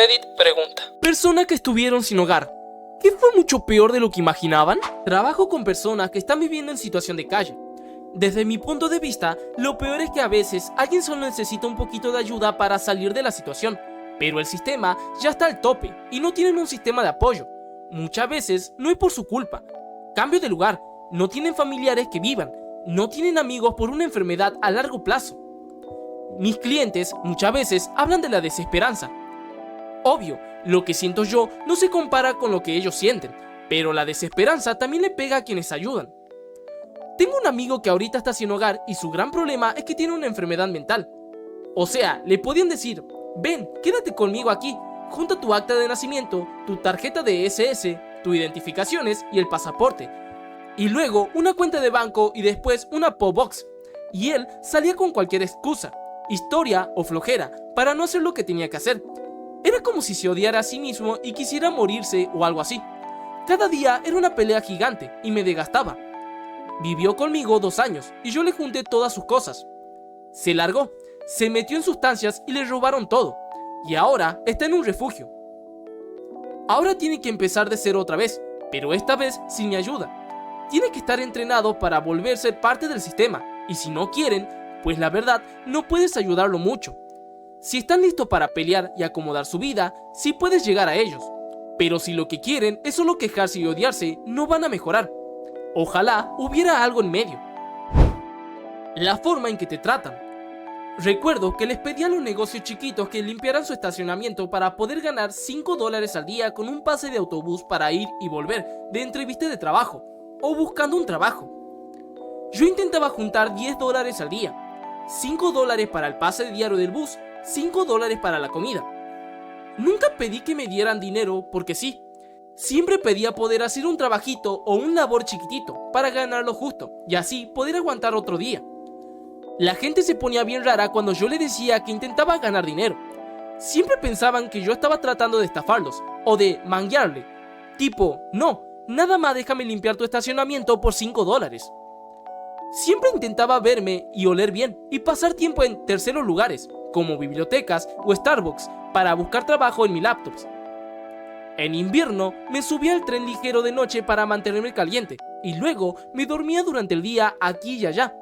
Reddit pregunta: personas que estuvieron sin hogar, ¿qué fue mucho peor de lo que imaginaban? Trabajo con personas que están viviendo en situación de calle. Desde mi punto de vista, lo peor es que a veces alguien solo necesita un poquito de ayuda para salir de la situación, pero el sistema ya está al tope y no tienen un sistema de apoyo. Muchas veces no es por su culpa. Cambio de lugar, no tienen familiares que vivan, no tienen amigos por una enfermedad a largo plazo. Mis clientes muchas veces hablan de la desesperanza. Obvio, lo que siento yo no se compara con lo que ellos sienten, pero la desesperanza también le pega a quienes ayudan. Tengo un amigo que ahorita está sin hogar y su gran problema es que tiene una enfermedad mental. O sea, le podían decir: ven, quédate conmigo aquí, junta tu acta de nacimiento, tu tarjeta de SS, tus identificaciones y el pasaporte, y luego una cuenta de banco y después una PO Box. Y él salía con cualquier excusa, historia o flojera para no hacer lo que tenía que hacer. Era como si se odiara a sí mismo y quisiera morirse o algo así. Cada día era una pelea gigante y me desgastaba. Vivió conmigo 2 años y yo le junté todas sus cosas. Se largó, se metió en sustancias y le robaron todo. Y ahora está en un refugio. Ahora tiene que empezar de cero otra vez, pero esta vez sin mi ayuda. Tiene que estar entrenado para volverse parte del sistema, y si no quieren, pues la verdad no puedes ayudarlo mucho. Si están listos para pelear y acomodar su vida, sí puedes llegar a ellos. Pero si lo que quieren es solo quejarse y odiarse, no van a mejorar. Ojalá hubiera algo en medio. La forma en que te tratan. Recuerdo que les pedí a los negocios chiquitos que limpiaran su estacionamiento para poder ganar $5 al día con un pase de autobús para ir y volver de entrevista de trabajo o buscando un trabajo. Yo intentaba juntar $10 al día, $5 para el pase diario del bus, $5 para la comida. Nunca pedí que me dieran dinero porque sí. Siempre pedía poder hacer un trabajito o un labor chiquitito para ganar lo justo y así poder aguantar otro día. La gente se ponía bien rara cuando yo le decía que intentaba ganar dinero. Siempre pensaban que yo estaba tratando de estafarlos o de manguearle. Tipo, no, nada más déjame limpiar tu estacionamiento por $5. Siempre intentaba verme y oler bien y pasar tiempo en terceros lugares, como bibliotecas o Starbucks, para buscar trabajo en mi laptop. En invierno me subía al tren ligero de noche para mantenerme caliente y luego me dormía durante el día aquí y allá.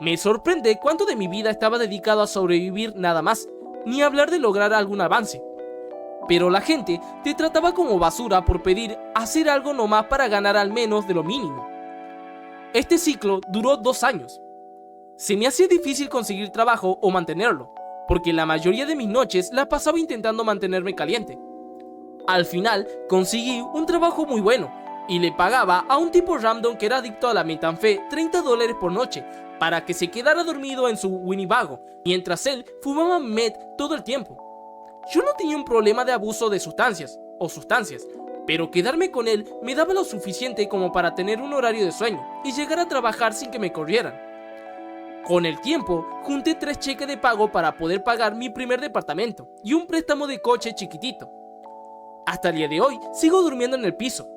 Me sorprende cuánto de mi vida estaba dedicado a sobrevivir nada más, ni hablar de lograr algún avance. Pero la gente te trataba como basura por pedir hacer algo nomás para ganar al menos de lo mínimo. Este ciclo duró 2 años. Se me hacía difícil conseguir trabajo o mantenerlo, porque la mayoría de mis noches la pasaba intentando mantenerme caliente. Al final conseguí un trabajo muy bueno y le pagaba a un tipo random que era adicto a la metanfé $30 por noche para que se quedara dormido en su Winnebago mientras él fumaba meth todo el tiempo. Yo no tenía un problema de abuso de sustancias, pero quedarme con él me daba lo suficiente como para tener un horario de sueño y llegar a trabajar sin que me corrieran. Con el tiempo junté 3 cheques de pago para poder pagar mi primer departamento y un préstamo de coche chiquitito. Hasta el día de hoy sigo durmiendo en el piso.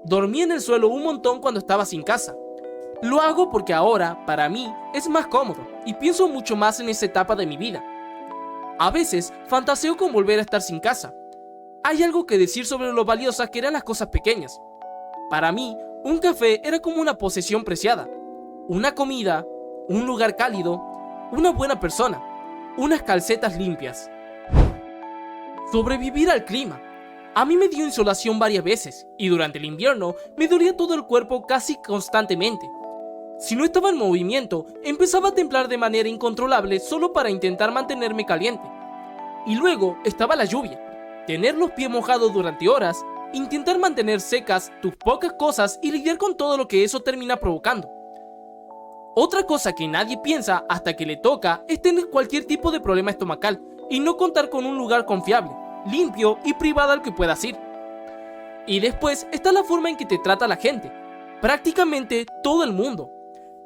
Dormí en el suelo un montón cuando estaba sin casa. Lo hago porque ahora, para mí, es más cómodo y pienso mucho más en esa etapa de mi vida. A veces fantaseo con volver a estar sin casa. Hay algo que decir sobre lo valiosas que eran las cosas pequeñas. Para mí, un café era como una posesión preciada. Una comida, un lugar cálido, una buena persona, unas calcetas limpias. Sobrevivir al clima. A mí me dio insolación varias veces y durante el invierno me dolía todo el cuerpo casi constantemente. Si no estaba en movimiento, empezaba a temblar de manera incontrolable solo para intentar mantenerme caliente. Y luego estaba la lluvia, tener los pies mojados durante horas, intentar mantener secas tus pocas cosas y lidiar con todo lo que eso termina provocando. Otra cosa que nadie piensa hasta que le toca es tener cualquier tipo de problema estomacal y no contar con un lugar confiable, limpio y privado al que puedas ir. Y después está la forma en que te trata la gente, prácticamente todo el mundo.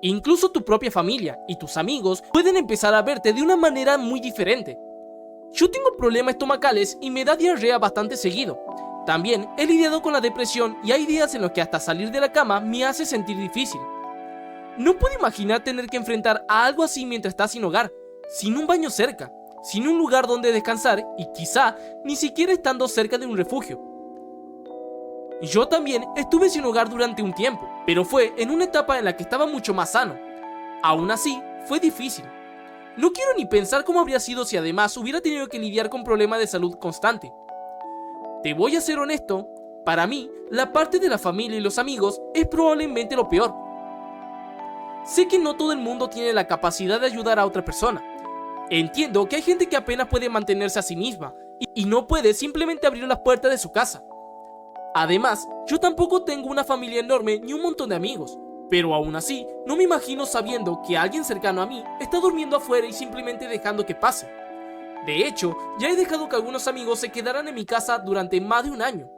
Incluso tu propia familia y tus amigos pueden empezar a verte de una manera muy diferente. Yo tengo problemas estomacales y me da diarrea bastante seguido. También he lidiado con la depresión y hay días en los que hasta salir de la cama me hace sentir difícil. No puedo imaginar tener que enfrentar a algo así mientras estás sin hogar, sin un baño cerca, sin un lugar donde descansar y quizá ni siquiera estando cerca de un refugio. Yo también estuve sin hogar durante un tiempo, pero fue en una etapa en la que estaba mucho más sano. Aún así, fue difícil. No quiero ni pensar cómo habría sido si además hubiera tenido que lidiar con problemas de salud constante. Te voy a ser honesto, para mí, la parte de la familia y los amigos es probablemente lo peor. Sé que no todo el mundo tiene la capacidad de ayudar a otra persona. Entiendo que hay gente que apenas puede mantenerse a sí misma y no puede simplemente abrir las puertas de su casa. Además, yo tampoco tengo una familia enorme ni un montón de amigos, pero aún así, no me imagino sabiendo que alguien cercano a mí está durmiendo afuera y simplemente dejando que pase. De hecho, ya he dejado que algunos amigos se quedaran en mi casa durante más de un año.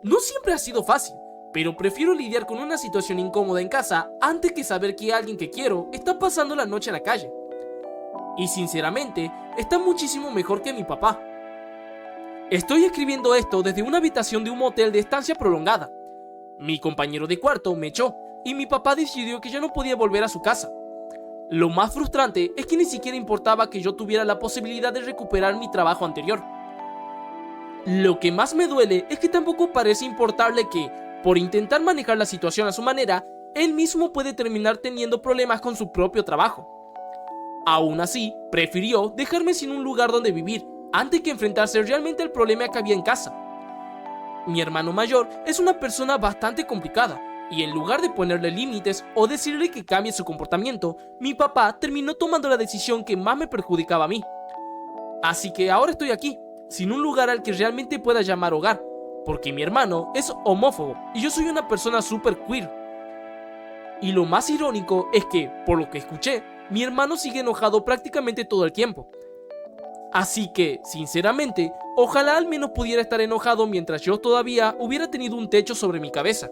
No siempre ha sido fácil, pero prefiero lidiar con una situación incómoda en casa antes que saber que alguien que quiero está pasando la noche en la calle. Y sinceramente, está muchísimo mejor que mi papá. Estoy escribiendo esto desde una habitación de un motel de estancia prolongada. Mi compañero de cuarto me echó y mi papá decidió que ya no podía volver a su casa. Lo más frustrante es que ni siquiera importaba que yo tuviera la posibilidad de recuperar mi trabajo anterior. Lo que más me duele es que tampoco parece importarle que, por intentar manejar la situación a su manera, él mismo puede terminar teniendo problemas con su propio trabajo. Aún así, prefirió dejarme sin un lugar donde vivir antes que enfrentarse realmente al problema que había en casa. Mi hermano mayor es una persona bastante complicada, y en lugar de ponerle límites o decirle que cambie su comportamiento, mi papá terminó tomando la decisión que más me perjudicaba a mí. Así que ahora estoy aquí, sin un lugar al que realmente pueda llamar hogar, porque mi hermano es homófobo y yo soy una persona súper queer. Y lo más irónico es que, por lo que escuché, mi hermano sigue enojado prácticamente todo el tiempo. Así que, sinceramente, ojalá al menos pudiera estar enojado mientras yo todavía hubiera tenido un techo sobre mi cabeza.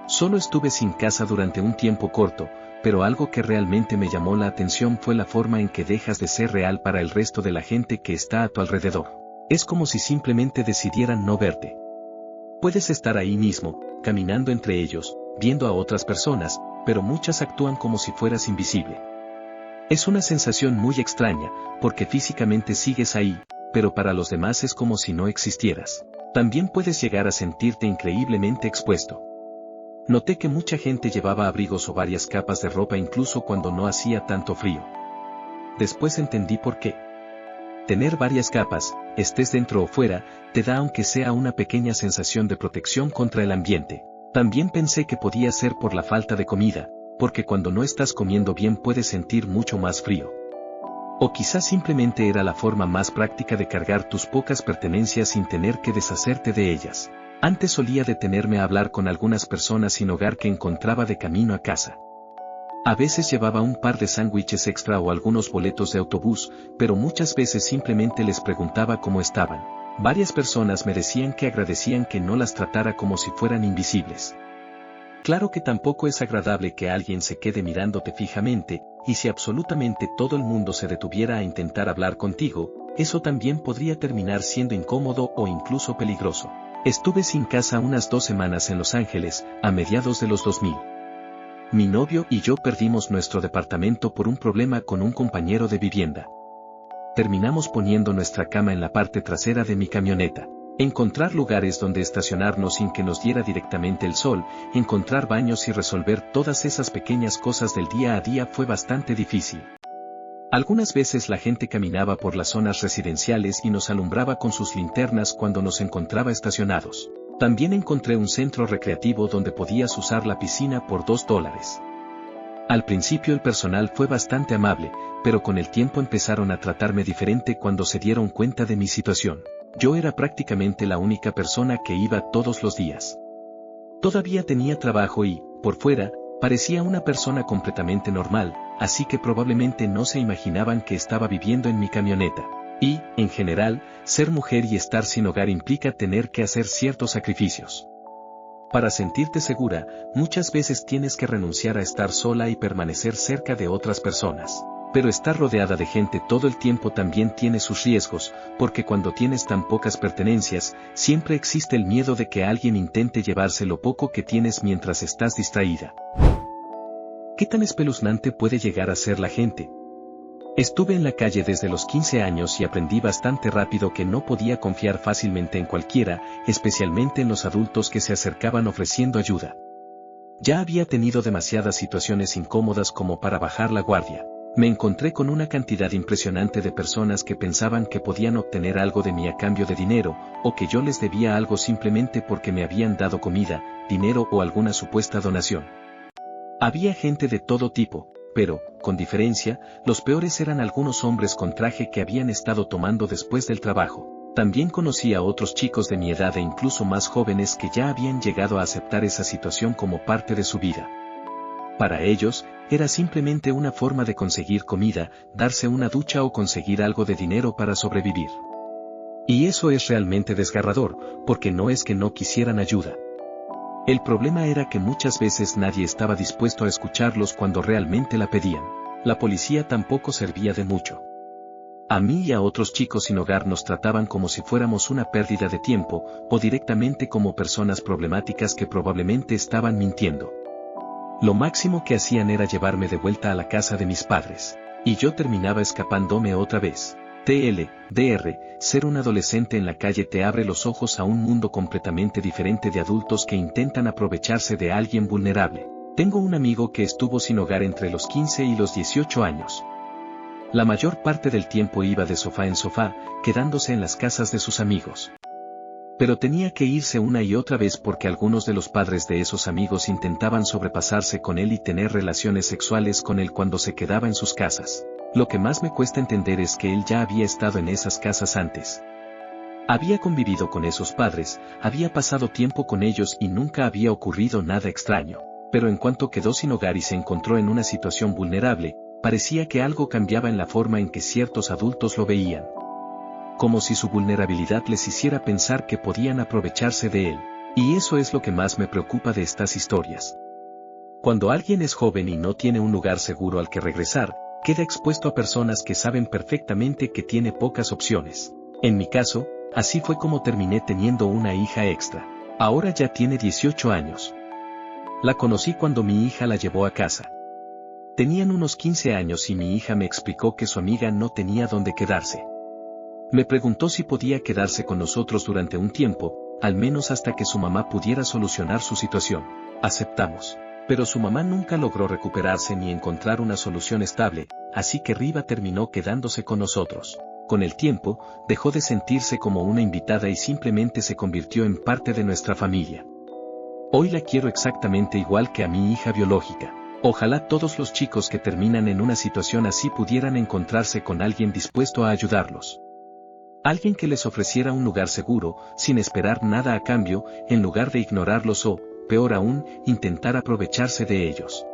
Solo estuve sin casa durante un tiempo corto, pero algo que realmente me llamó la atención fue la forma en que dejas de ser real para el resto de la gente que está a tu alrededor. Es como si simplemente decidieran no verte. Puedes estar ahí mismo, caminando entre ellos, viendo a otras personas, pero muchas actúan como si fueras invisible. Es una sensación muy extraña, porque físicamente sigues ahí, pero para los demás es como si no existieras. También puedes llegar a sentirte increíblemente expuesto. Noté que mucha gente llevaba abrigos o varias capas de ropa incluso cuando no hacía tanto frío. Después entendí por qué. Tener varias capas, estés dentro o fuera, te da aunque sea una pequeña sensación de protección contra el ambiente. También pensé que podía ser por la falta de comida, porque cuando no estás comiendo bien puedes sentir mucho más frío. O quizás simplemente era la forma más práctica de cargar tus pocas pertenencias sin tener que deshacerte de ellas. Antes solía detenerme a hablar con algunas personas sin hogar que encontraba de camino a casa. A veces llevaba un par de sándwiches extra o algunos boletos de autobús, pero muchas veces simplemente les preguntaba cómo estaban. Varias personas me decían que agradecían que no las tratara como si fueran invisibles. Claro que tampoco es agradable que alguien se quede mirándote fijamente, y si absolutamente todo el mundo se detuviera a intentar hablar contigo, eso también podría terminar siendo incómodo o incluso peligroso. Estuve sin casa unas 2 semanas en Los Ángeles, a mediados de los 2000. Mi novio y yo perdimos nuestro departamento por un problema con un compañero de vivienda. Terminamos poniendo nuestra cama en la parte trasera de mi camioneta. Encontrar lugares donde estacionarnos sin que nos diera directamente el sol, encontrar baños y resolver todas esas pequeñas cosas del día a día fue bastante difícil. Algunas veces la gente caminaba por las zonas residenciales y nos alumbraba con sus linternas cuando nos encontraba estacionados. También encontré un centro recreativo donde podías usar la piscina por $2. Al principio el personal fue bastante amable, pero con el tiempo empezaron a tratarme diferente cuando se dieron cuenta de mi situación. Yo era prácticamente la única persona que iba todos los días. Todavía tenía trabajo y, por fuera, parecía una persona completamente normal, así que probablemente no se imaginaban que estaba viviendo en mi camioneta. Y, en general, ser mujer y estar sin hogar implica tener que hacer ciertos sacrificios. Para sentirte segura, muchas veces tienes que renunciar a estar sola y permanecer cerca de otras personas. Pero estar rodeada de gente todo el tiempo también tiene sus riesgos, porque cuando tienes tan pocas pertenencias, siempre existe el miedo de que alguien intente llevarse lo poco que tienes mientras estás distraída. ¿Qué tan espeluznante puede llegar a ser la gente? Estuve en la calle desde los 15 años y aprendí bastante rápido que no podía confiar fácilmente en cualquiera, especialmente en los adultos que se acercaban ofreciendo ayuda. Ya había tenido demasiadas situaciones incómodas como para bajar la guardia. Me encontré con una cantidad impresionante de personas que pensaban que podían obtener algo de mí a cambio de dinero, o que yo les debía algo simplemente porque me habían dado comida, dinero o alguna supuesta donación. Había gente de todo tipo, pero, con diferencia, los peores eran algunos hombres con traje que habían estado tomando después del trabajo. También conocí a otros chicos de mi edad e incluso más jóvenes que ya habían llegado a aceptar esa situación como parte de su vida. Para ellos, era simplemente una forma de conseguir comida, darse una ducha o conseguir algo de dinero para sobrevivir. Y eso es realmente desgarrador, porque no es que no quisieran ayuda. El problema era que muchas veces nadie estaba dispuesto a escucharlos cuando realmente la pedían. La policía tampoco servía de mucho. A mí y a otros chicos sin hogar nos trataban como si fuéramos una pérdida de tiempo, o directamente como personas problemáticas que probablemente estaban mintiendo. Lo máximo que hacían era llevarme de vuelta a la casa de mis padres. Y yo terminaba escapándome otra vez. TLDR, ser un adolescente en la calle te abre los ojos a un mundo completamente diferente de adultos que intentan aprovecharse de alguien vulnerable. Tengo un amigo que estuvo sin hogar entre los 15 y los 18 años. La mayor parte del tiempo iba de sofá en sofá, quedándose en las casas de sus amigos. Pero tenía que irse una y otra vez porque algunos de los padres de esos amigos intentaban sobrepasarse con él y tener relaciones sexuales con él cuando se quedaba en sus casas. Lo que más me cuesta entender es que él ya había estado en esas casas antes. Había convivido con esos padres, había pasado tiempo con ellos y nunca había ocurrido nada extraño. Pero en cuanto quedó sin hogar y se encontró en una situación vulnerable, parecía que algo cambiaba en la forma en que ciertos adultos lo veían. Como si su vulnerabilidad les hiciera pensar que podían aprovecharse de él. Y eso es lo que más me preocupa de estas historias. Cuando alguien es joven y no tiene un lugar seguro al que regresar, queda expuesto a personas que saben perfectamente que tiene pocas opciones. En mi caso, así fue como terminé teniendo una hija extra. Ahora ya tiene 18 años. La conocí cuando mi hija la llevó a casa. Tenían unos 15 años y mi hija me explicó que su amiga no tenía dónde quedarse. Me preguntó si podía quedarse con nosotros durante un tiempo, al menos hasta que su mamá pudiera solucionar su situación. Aceptamos. Pero su mamá nunca logró recuperarse ni encontrar una solución estable, así que Riva terminó quedándose con nosotros. Con el tiempo, dejó de sentirse como una invitada y simplemente se convirtió en parte de nuestra familia. Hoy la quiero exactamente igual que a mi hija biológica. Ojalá todos los chicos que terminan en una situación así pudieran encontrarse con alguien dispuesto a ayudarlos. Alguien que les ofreciera un lugar seguro, sin esperar nada a cambio, en lugar de ignorarlos o, peor aún, intentar aprovecharse de ellos.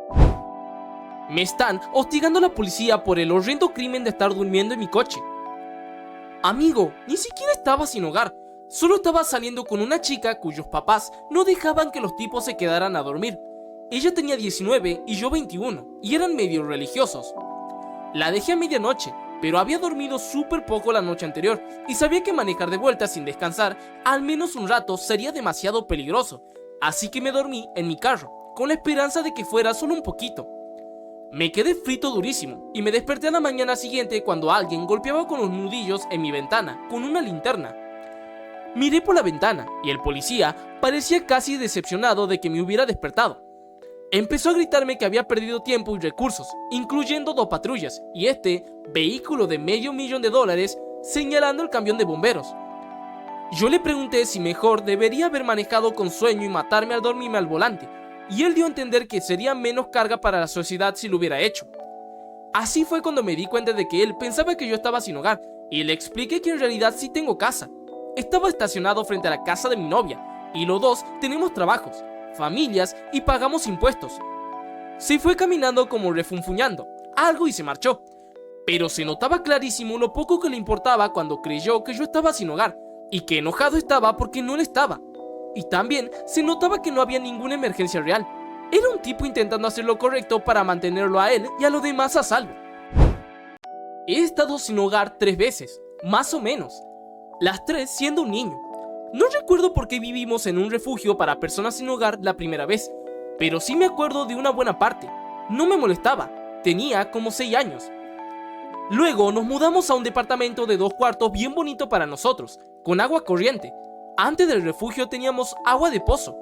Me están hostigando la policía por el horrendo crimen de estar durmiendo en mi coche. Amigo, ni siquiera estaba sin hogar. Solo estaba saliendo con una chica cuyos papás no dejaban que los tipos se quedaran a dormir. Ella tenía 19 y yo 21, y eran medio religiosos. La dejé a medianoche, pero había dormido súper poco la noche anterior, y sabía que manejar de vuelta sin descansar, al menos un rato, sería demasiado peligroso. Así que me dormí en mi carro, con la esperanza de que fuera solo un poquito. Me quedé frito durísimo, y me desperté a la mañana siguiente cuando alguien golpeaba con los nudillos en mi ventana, con una linterna. Miré por la ventana, y el policía parecía casi decepcionado de que me hubiera despertado. Empezó a gritarme que había perdido tiempo y recursos, incluyendo 2 patrullas, y este vehículo de $500,000, señalando el camión de bomberos. Yo le pregunté si mejor debería haber manejado con sueño y matarme al dormirme al volante, y él dio a entender que sería menos carga para la sociedad si lo hubiera hecho. Así fue cuando me di cuenta de que él pensaba que yo estaba sin hogar, y le expliqué que en realidad sí tengo casa. Estaba estacionado frente a la casa de mi novia, y los dos tenemos trabajos, familias y pagamos impuestos. Se fue caminando como refunfuñando algo y se marchó, pero se notaba clarísimo lo poco que le importaba cuando creyó que yo estaba sin hogar, y que enojado estaba porque no lo estaba. Y también se notaba que no había ninguna emergencia real. Era un tipo intentando hacer lo correcto para mantenerlo a él y a los demás a salvo. He estado sin hogar 3 veces, más o menos, las 3 siendo un niño. No recuerdo por qué vivimos en un refugio para personas sin hogar la primera vez, pero sí me acuerdo de una buena parte. No me molestaba, tenía como 6 años. Luego nos mudamos a un departamento de 2 cuartos bien bonito para nosotros, con agua corriente. Antes del refugio teníamos agua de pozo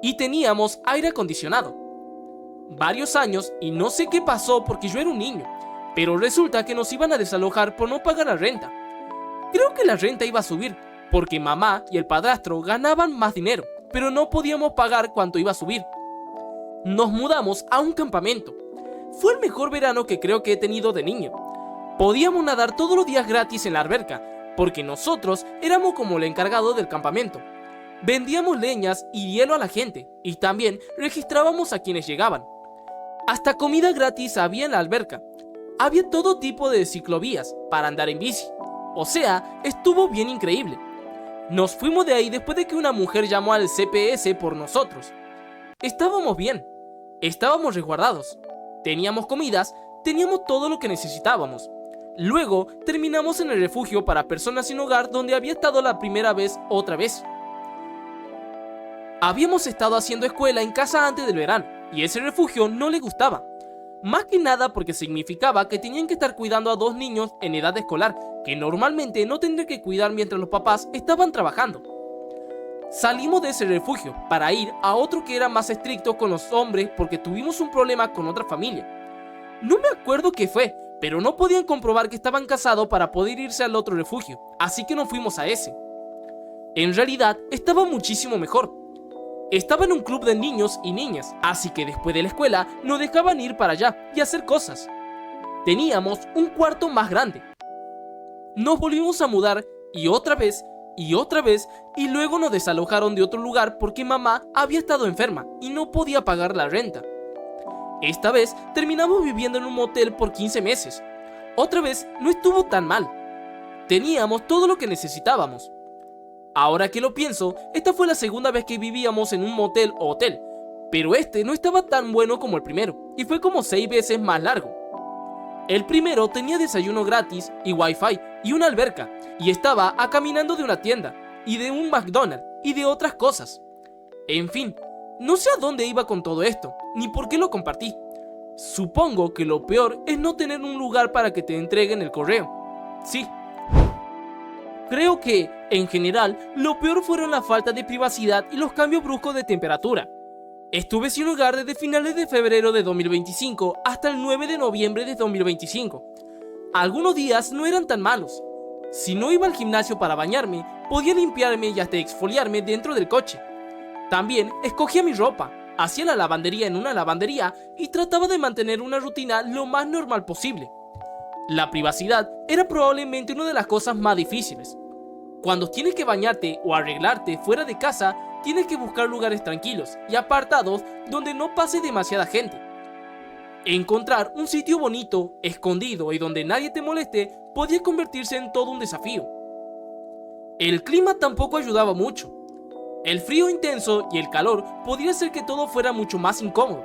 y teníamos aire acondicionado. Varios años y no sé qué pasó porque yo era un niño, pero resulta que nos iban a desalojar por no pagar la renta. Creo que la renta iba a subir, porque mamá y el padrastro ganaban más dinero, pero no podíamos pagar cuánto iba a subir. Nos mudamos a un campamento. Fue el mejor verano que creo que he tenido de niño. Podíamos nadar todos los días gratis en la alberca, porque nosotros éramos como el encargado del campamento. Vendíamos leñas y hielo a la gente, y también registrábamos a quienes llegaban. Hasta comida gratis había en la alberca. Había todo tipo de ciclovías para andar en bici. O sea, estuvo bien increíble. Nos fuimos de ahí después de que una mujer llamó al CPS por nosotros. Estábamos bien, estábamos resguardados, teníamos comidas, teníamos todo lo que necesitábamos. Luego terminamos en el refugio para personas sin hogar donde había estado la primera vez otra vez. Habíamos estado haciendo escuela en casa antes del verano y ese refugio no le gustaba. Más que nada porque significaba que tenían que estar cuidando a 2 niños en edad escolar que normalmente no tendrían que cuidar mientras los papás estaban trabajando. Salimos de ese refugio para ir a otro que era más estricto con los hombres porque tuvimos un problema con otra familia. No me acuerdo qué fue, pero no podían comprobar que estaban casados para poder irse al otro refugio, así que nos fuimos a ese. En realidad estaba muchísimo mejor. Estaba en un club de niños y niñas, así que después de la escuela nos dejaban ir para allá y hacer cosas. Teníamos un cuarto más grande. Nos volvimos a mudar y otra vez, y luego nos desalojaron de otro lugar porque mamá había estado enferma y no podía pagar la renta. Esta vez terminamos viviendo en un motel por 15 meses. Otra vez no estuvo tan mal. Teníamos todo lo que necesitábamos. Ahora que lo pienso, esta fue la segunda vez que vivíamos en un motel o hotel, pero este no estaba tan bueno como el primero, y fue como 6 veces más largo. El primero tenía desayuno gratis y wifi y una alberca, y estaba a caminando de una tienda, y de un McDonald's, y de otras cosas. En fin, no sé a dónde iba con todo esto, ni por qué lo compartí. Supongo que lo peor es no tener un lugar para que te entreguen el correo. Sí. Creo que, en general, lo peor fueron la falta de privacidad y los cambios bruscos de temperatura. Estuve sin hogar desde finales de febrero de 2025 hasta el 9 de noviembre de 2025. Algunos días no eran tan malos. Si no iba al gimnasio para bañarme, podía limpiarme y hasta exfoliarme dentro del coche. También escogía mi ropa, hacía la lavandería en una lavandería y trataba de mantener una rutina lo más normal posible. La privacidad era probablemente una de las cosas más difíciles. Cuando tienes que bañarte o arreglarte fuera de casa, tienes que buscar lugares tranquilos y apartados donde no pase demasiada gente. Encontrar un sitio bonito, escondido y donde nadie te moleste podía convertirse en todo un desafío. El clima tampoco ayudaba mucho. El frío intenso y el calor podría hacer que todo fuera mucho más incómodo.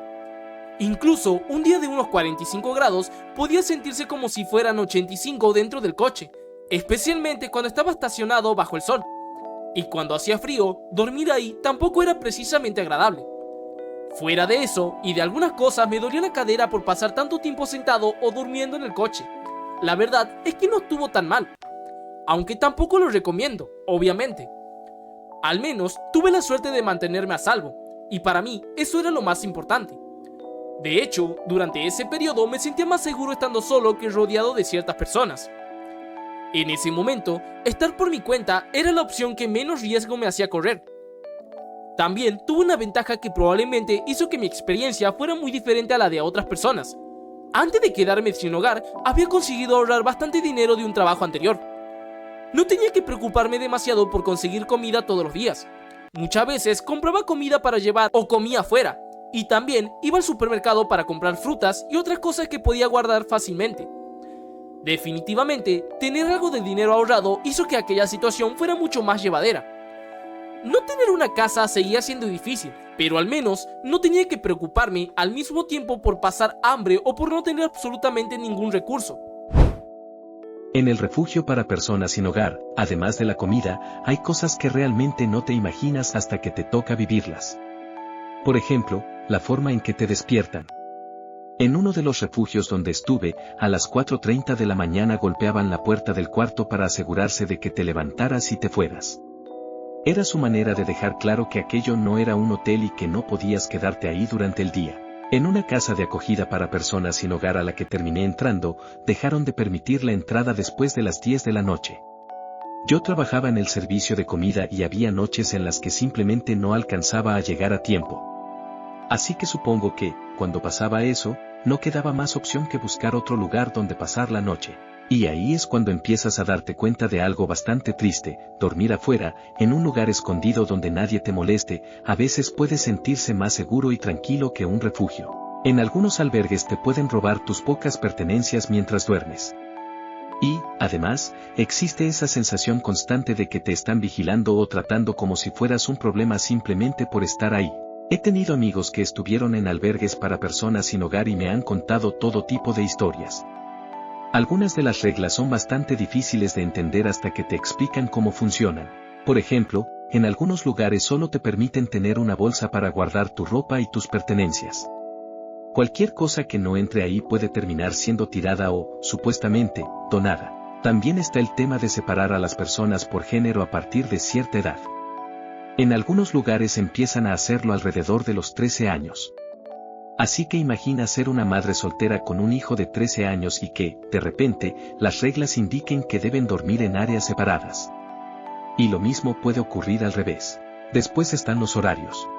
Incluso un día de unos 45 grados podía sentirse como si fueran 85 dentro del coche, especialmente cuando estaba estacionado bajo el sol. Y cuando hacía frío, dormir ahí tampoco era precisamente agradable. Fuera de eso, y de algunas cosas, me dolía la cadera por pasar tanto tiempo sentado o durmiendo en el coche. La verdad es que no estuvo tan mal, aunque tampoco lo recomiendo, obviamente. Al menos tuve la suerte de mantenerme a salvo, y para mí eso era lo más importante. De hecho, durante ese periodo me sentía más seguro estando solo que rodeado de ciertas personas. En ese momento, estar por mi cuenta era la opción que menos riesgo me hacía correr. También tuve una ventaja que probablemente hizo que mi experiencia fuera muy diferente a la de otras personas. Antes de quedarme sin hogar, había conseguido ahorrar bastante dinero de un trabajo anterior. No tenía que preocuparme demasiado por conseguir comida todos los días. Muchas veces compraba comida para llevar o comía afuera, y también iba al supermercado para comprar frutas y otras cosas que podía guardar fácilmente. Definitivamente, tener algo de dinero ahorrado hizo que aquella situación fuera mucho más llevadera. No tener una casa seguía siendo difícil, pero al menos no tenía que preocuparme al mismo tiempo por pasar hambre o por no tener absolutamente ningún recurso. En el refugio para personas sin hogar, además de la comida, hay cosas que realmente no te imaginas hasta que te toca vivirlas. Por ejemplo, la forma en que te despiertan. En uno de los refugios donde estuve, a las 4:30 de la mañana golpeaban la puerta del cuarto para asegurarse de que te levantaras y te fueras. Era su manera de dejar claro que aquello no era un hotel y que no podías quedarte ahí durante el día. En una casa de acogida para personas sin hogar a la que terminé entrando, dejaron de permitir la entrada después de las 10 de la noche. Yo trabajaba en el servicio de comida y había noches en las que simplemente no alcanzaba a llegar a tiempo. Así que supongo que, cuando pasaba eso, no quedaba más opción que buscar otro lugar donde pasar la noche. Y ahí es cuando empiezas a darte cuenta de algo bastante triste: dormir afuera, en un lugar escondido donde nadie te moleste, a veces puede sentirse más seguro y tranquilo que un refugio. En algunos albergues te pueden robar tus pocas pertenencias mientras duermes. Y, además, existe esa sensación constante de que te están vigilando o tratando como si fueras un problema simplemente por estar ahí. He tenido amigos que estuvieron en albergues para personas sin hogar y me han contado todo tipo de historias. Algunas de las reglas son bastante difíciles de entender hasta que te explican cómo funcionan. Por ejemplo, en algunos lugares solo te permiten tener una bolsa para guardar tu ropa y tus pertenencias. Cualquier cosa que no entre ahí puede terminar siendo tirada o, supuestamente, donada. También está el tema de separar a las personas por género a partir de cierta edad. En algunos lugares empiezan a hacerlo alrededor de los 13 años. Así que imagina ser una madre soltera con un hijo de 13 años y que, de repente, las reglas indiquen que deben dormir en áreas separadas. Y lo mismo puede ocurrir al revés. Después están los horarios.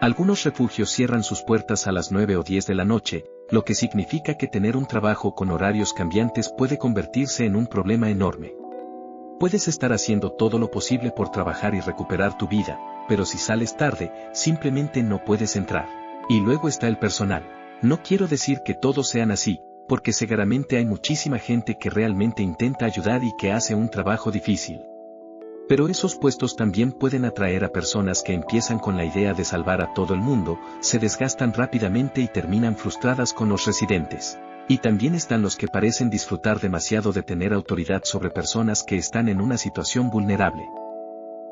Algunos refugios cierran sus puertas a las 9 o 10 de la noche, lo que significa que tener un trabajo con horarios cambiantes puede convertirse en un problema enorme. Puedes estar haciendo todo lo posible por trabajar y recuperar tu vida, pero si sales tarde, simplemente no puedes entrar. Y luego está el personal. No quiero decir que todos sean así, porque seguramente hay muchísima gente que realmente intenta ayudar y que hace un trabajo difícil. Pero esos puestos también pueden atraer a personas que empiezan con la idea de salvar a todo el mundo, se desgastan rápidamente y terminan frustradas con los residentes. Y también están los que parecen disfrutar demasiado de tener autoridad sobre personas que están en una situación vulnerable.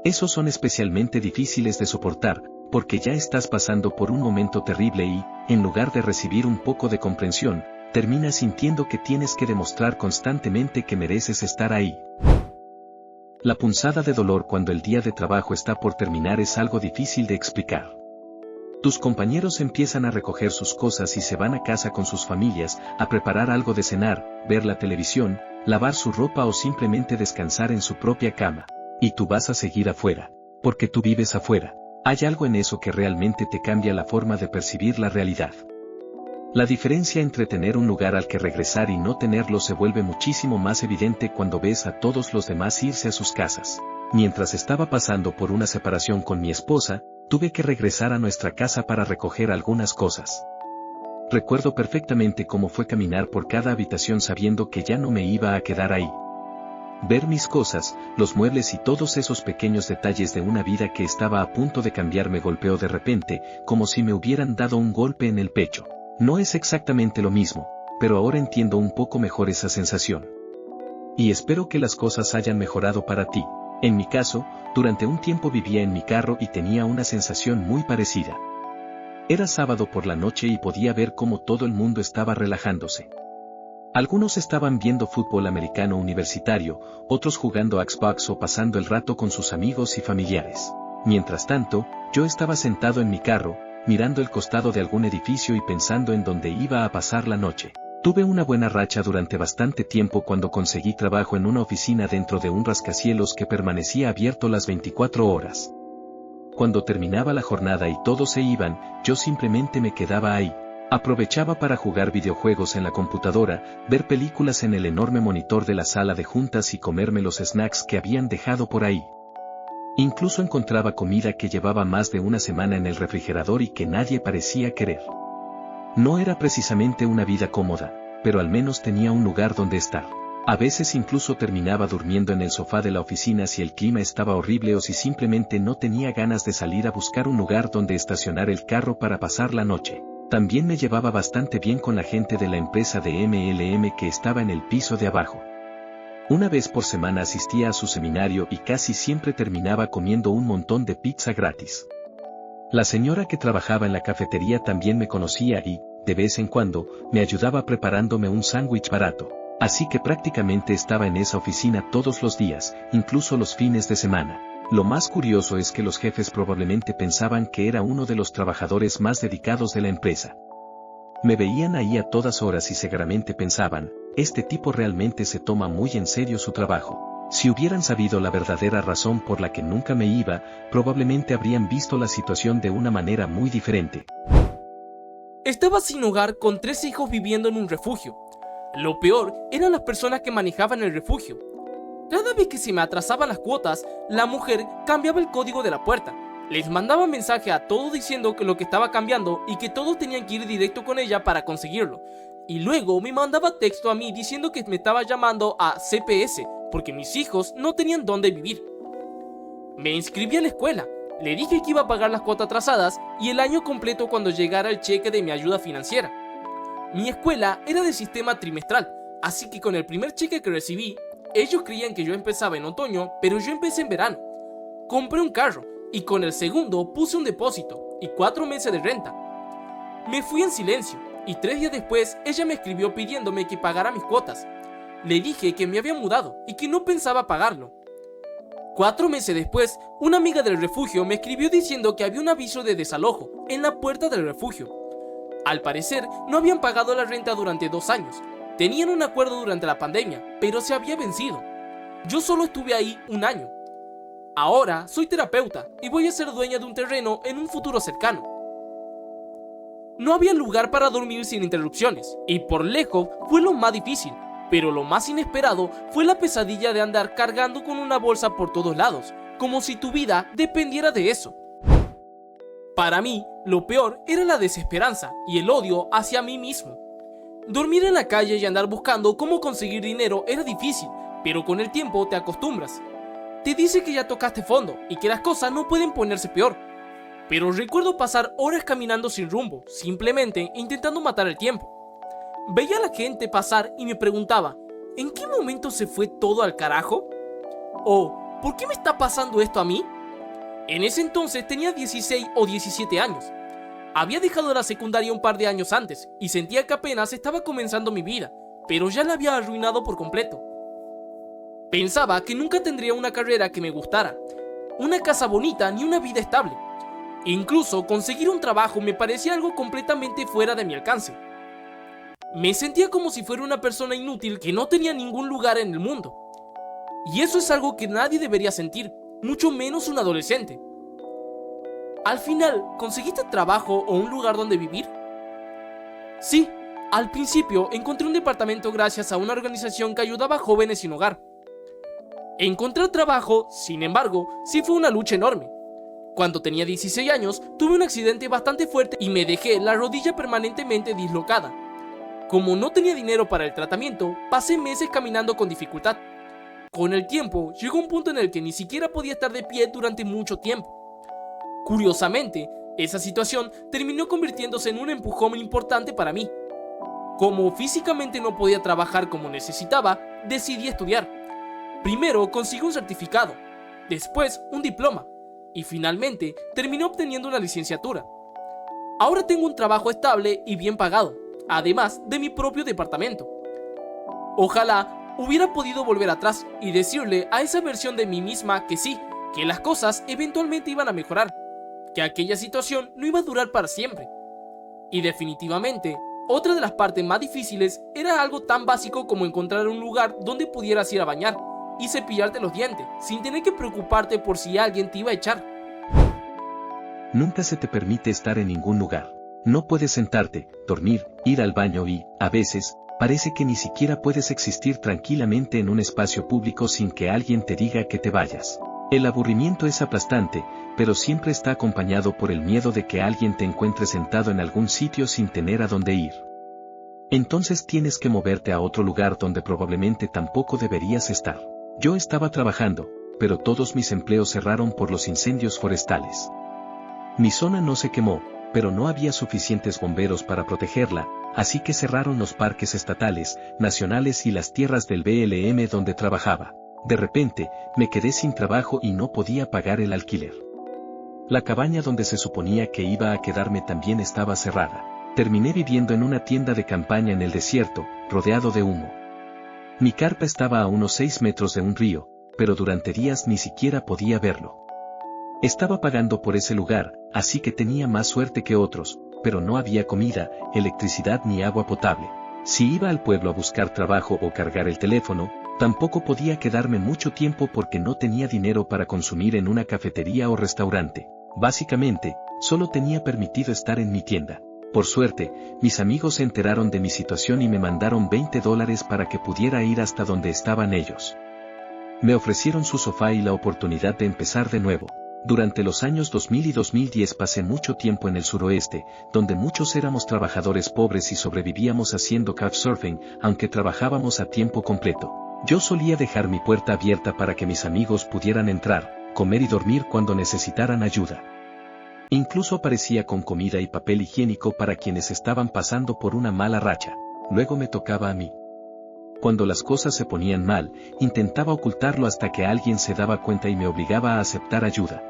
Esos son especialmente difíciles de soportar, porque ya estás pasando por un momento terrible y, en lugar de recibir un poco de comprensión, terminas sintiendo que tienes que demostrar constantemente que mereces estar ahí. La punzada de dolor cuando el día de trabajo está por terminar es algo difícil de explicar. Tus compañeros empiezan a recoger sus cosas y se van a casa con sus familias, a preparar algo de cenar, ver la televisión, lavar su ropa o simplemente descansar en su propia cama. Y tú vas a seguir afuera, porque tú vives afuera. Hay algo en eso que realmente te cambia la forma de percibir la realidad. La diferencia entre tener un lugar al que regresar y no tenerlo se vuelve muchísimo más evidente cuando ves a todos los demás irse a sus casas. Mientras estaba pasando por una separación con mi esposa, tuve que regresar a nuestra casa para recoger algunas cosas. Recuerdo perfectamente cómo fue caminar por cada habitación sabiendo que ya no me iba a quedar ahí. Ver mis cosas, los muebles y todos esos pequeños detalles de una vida que estaba a punto de cambiar me golpeó de repente, como si me hubieran dado un golpe en el pecho. No es exactamente lo mismo, pero ahora entiendo un poco mejor esa sensación. Y espero que las cosas hayan mejorado para ti. En mi caso, durante un tiempo vivía en mi carro y tenía una sensación muy parecida. Era sábado por la noche y podía ver cómo todo el mundo estaba relajándose. Algunos estaban viendo fútbol americano universitario, otros jugando a Xbox o pasando el rato con sus amigos y familiares. Mientras tanto, yo estaba sentado en mi carro, mirando el costado de algún edificio y pensando en dónde iba a pasar la noche. Tuve una buena racha durante bastante tiempo cuando conseguí trabajo en una oficina dentro de un rascacielos que permanecía abierto las 24 horas. Cuando terminaba la jornada y todos se iban, yo simplemente me quedaba ahí. Aprovechaba para jugar videojuegos en la computadora, ver películas en el enorme monitor de la sala de juntas y comerme los snacks que habían dejado por ahí. Incluso encontraba comida que llevaba más de una semana en el refrigerador y que nadie parecía querer. No era precisamente una vida cómoda, pero al menos tenía un lugar donde estar. A veces incluso terminaba durmiendo en el sofá de la oficina si el clima estaba horrible o si simplemente no tenía ganas de salir a buscar un lugar donde estacionar el carro para pasar la noche. También me llevaba bastante bien con la gente de la empresa de MLM que estaba en el piso de abajo. Una vez por semana asistía a su seminario y casi siempre terminaba comiendo un montón de pizza gratis. La señora que trabajaba en la cafetería también me conocía y, de vez en cuando, me ayudaba preparándome un sándwich barato. Así que prácticamente estaba en esa oficina todos los días, incluso los fines de semana. Lo más curioso es que los jefes probablemente pensaban que era uno de los trabajadores más dedicados de la empresa. Me veían ahí a todas horas y seguramente pensaban, este tipo realmente se toma muy en serio su trabajo. Si hubieran sabido la verdadera razón por la que nunca me iba, probablemente habrían visto la situación de una manera muy diferente. Estaba sin hogar con 3 hijos viviendo en un refugio. Lo peor eran las personas que manejaban el refugio. Cada vez que se me atrasaban las cuotas, la mujer cambiaba el código de la puerta. Les mandaba mensaje a todos diciendo que lo que estaba cambiando y que todos tenían que ir directo con ella para conseguirlo. Y luego me mandaba texto a mí diciendo que me estaba llamando a CPS porque mis hijos no tenían dónde vivir. Me inscribí a la escuela, le dije que iba a pagar las cuotas atrasadas y el año completo cuando llegara el cheque de mi ayuda financiera. Mi escuela era de sistema trimestral, así que con el primer cheque que recibí, ellos creían que yo empezaba en otoño, pero yo empecé en verano. Compré un carro y con el segundo puse un depósito y 4 meses de renta. Me fui en silencio y 3 días después ella me escribió pidiéndome que pagara mis cuotas. Le dije que me había mudado y que no pensaba pagarlo. 4 meses después, una amiga del refugio me escribió diciendo que había un aviso de desalojo en la puerta del refugio. Al parecer, no habían pagado la renta durante 2 años. Tenían un acuerdo durante la pandemia, pero se había vencido. Yo solo estuve ahí 1 año. Ahora soy terapeuta y voy a ser dueña de un terreno en un futuro cercano. No había lugar para dormir sin interrupciones, y por lejos fue lo más difícil, pero lo más inesperado fue la pesadilla de andar cargando con una bolsa por todos lados, como si tu vida dependiera de eso. Para mí, lo peor era la desesperanza y el odio hacia mí mismo. Dormir en la calle y andar buscando cómo conseguir dinero era difícil, pero con el tiempo te acostumbras. Te dice que ya tocaste fondo y que las cosas no pueden ponerse peor. Pero recuerdo pasar horas caminando sin rumbo, simplemente intentando matar el tiempo. Veía a la gente pasar y me preguntaba, ¿en qué momento se fue todo al carajo? ¿O por qué me está pasando esto a mí? En ese entonces tenía 16 o 17 años. Había dejado la secundaria un par de años antes y sentía que apenas estaba comenzando mi vida, pero ya la había arruinado por completo. Pensaba que nunca tendría una carrera que me gustara, una casa bonita ni una vida estable. Incluso conseguir un trabajo me parecía algo completamente fuera de mi alcance. Me sentía como si fuera una persona inútil que no tenía ningún lugar en el mundo. Y eso es algo que nadie debería sentir, mucho menos un adolescente. Al final, ¿conseguiste trabajo o un lugar donde vivir? Sí, al principio encontré un departamento gracias a una organización que ayudaba a jóvenes sin hogar. Encontrar trabajo, sin embargo, sí fue una lucha enorme. Cuando tenía 16 años, tuve un accidente bastante fuerte y me dejé la rodilla permanentemente dislocada. Como no tenía dinero para el tratamiento, pasé meses caminando con dificultad. Con el tiempo, llegó un punto en el que ni siquiera podía estar de pie durante mucho tiempo. Curiosamente, esa situación terminó convirtiéndose en un empujón importante para mí. Como físicamente no podía trabajar como necesitaba, decidí estudiar. Primero conseguí un certificado, después un diploma, y finalmente terminé obteniendo una licenciatura. Ahora tengo un trabajo estable y bien pagado, además de mi propio departamento. Ojalá hubiera podido volver atrás y decirle a esa versión de mí misma que sí, que las cosas eventualmente iban a mejorar, que aquella situación no iba a durar para siempre. Y definitivamente, otra de las partes más difíciles era algo tan básico como encontrar un lugar donde pudieras ir a bañar y cepillarte los dientes, sin tener que preocuparte por si alguien te iba a echar. Nunca se te permite estar en ningún lugar. No puedes sentarte, dormir, ir al baño y, a veces, parece que ni siquiera puedes existir tranquilamente en un espacio público sin que alguien te diga que te vayas. El aburrimiento es aplastante, pero siempre está acompañado por el miedo de que alguien te encuentre sentado en algún sitio sin tener a dónde ir. Entonces tienes que moverte a otro lugar donde probablemente tampoco deberías estar. Yo estaba trabajando, pero todos mis empleos cerraron por los incendios forestales. Mi zona no se quemó, pero no había suficientes bomberos para protegerla, así que cerraron los parques estatales, nacionales y las tierras del BLM donde trabajaba. De repente, me quedé sin trabajo y no podía pagar el alquiler. La cabaña donde se suponía que iba a quedarme también estaba cerrada. Terminé viviendo en una tienda de campaña en el desierto, rodeado de humo. Mi carpa estaba a unos 6 metros de un río, pero durante días ni siquiera podía verlo. Estaba pagando por ese lugar, así que tenía más suerte que otros, pero no había comida, electricidad ni agua potable. Si iba al pueblo a buscar trabajo o cargar el teléfono, tampoco podía quedarme mucho tiempo porque no tenía dinero para consumir en una cafetería o restaurante. Básicamente, solo tenía permitido estar en mi tienda. Por suerte, mis amigos se enteraron de mi situación y me mandaron $20 para que pudiera ir hasta donde estaban ellos. Me ofrecieron su sofá y la oportunidad de empezar de nuevo. Durante los años 2000 y 2010 pasé mucho tiempo en el suroeste, donde muchos éramos trabajadores pobres y sobrevivíamos haciendo couchsurfing, aunque trabajábamos a tiempo completo. Yo solía dejar mi puerta abierta para que mis amigos pudieran entrar, comer y dormir cuando necesitaran ayuda. Incluso aparecía con comida y papel higiénico para quienes estaban pasando por una mala racha. Luego me tocaba a mí. Cuando las cosas se ponían mal, intentaba ocultarlo hasta que alguien se daba cuenta y me obligaba a aceptar ayuda.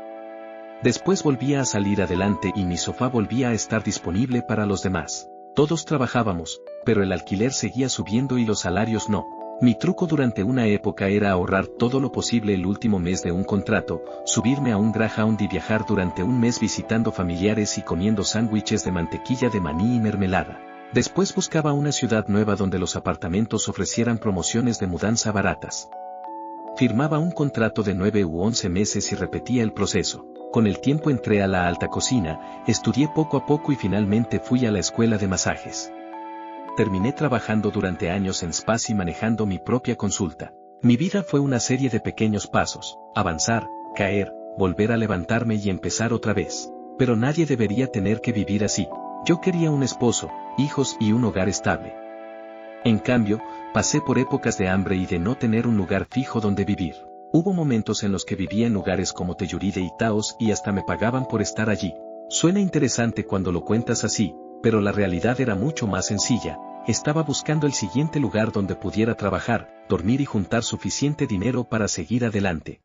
Después volvía a salir adelante y mi sofá volvía a estar disponible para los demás. Todos trabajábamos, pero el alquiler seguía subiendo y los salarios no. Mi truco durante una época era ahorrar todo lo posible el último mes de un contrato, subirme a un Greyhound y viajar durante un mes visitando familiares y comiendo sándwiches de mantequilla de maní y mermelada. Después buscaba una ciudad nueva donde los apartamentos ofrecieran promociones de mudanza baratas. Firmaba un contrato de 9 u 11 meses y repetía el proceso. Con el tiempo entré a la alta cocina, estudié poco a poco y finalmente fui a la escuela de masajes. Terminé trabajando durante años en spas y manejando mi propia consulta. Mi vida fue una serie de pequeños pasos: avanzar, caer, volver a levantarme y empezar otra vez. Pero nadie debería tener que vivir así. Yo quería un esposo, hijos y un hogar estable. En cambio, pasé por épocas de hambre y de no tener un lugar fijo donde vivir. Hubo momentos en los que vivía en lugares como Telluride y Taos y hasta me pagaban por estar allí. Suena interesante cuando lo cuentas así, pero la realidad era mucho más sencilla. Estaba buscando el siguiente lugar donde pudiera trabajar, dormir y juntar suficiente dinero para seguir adelante.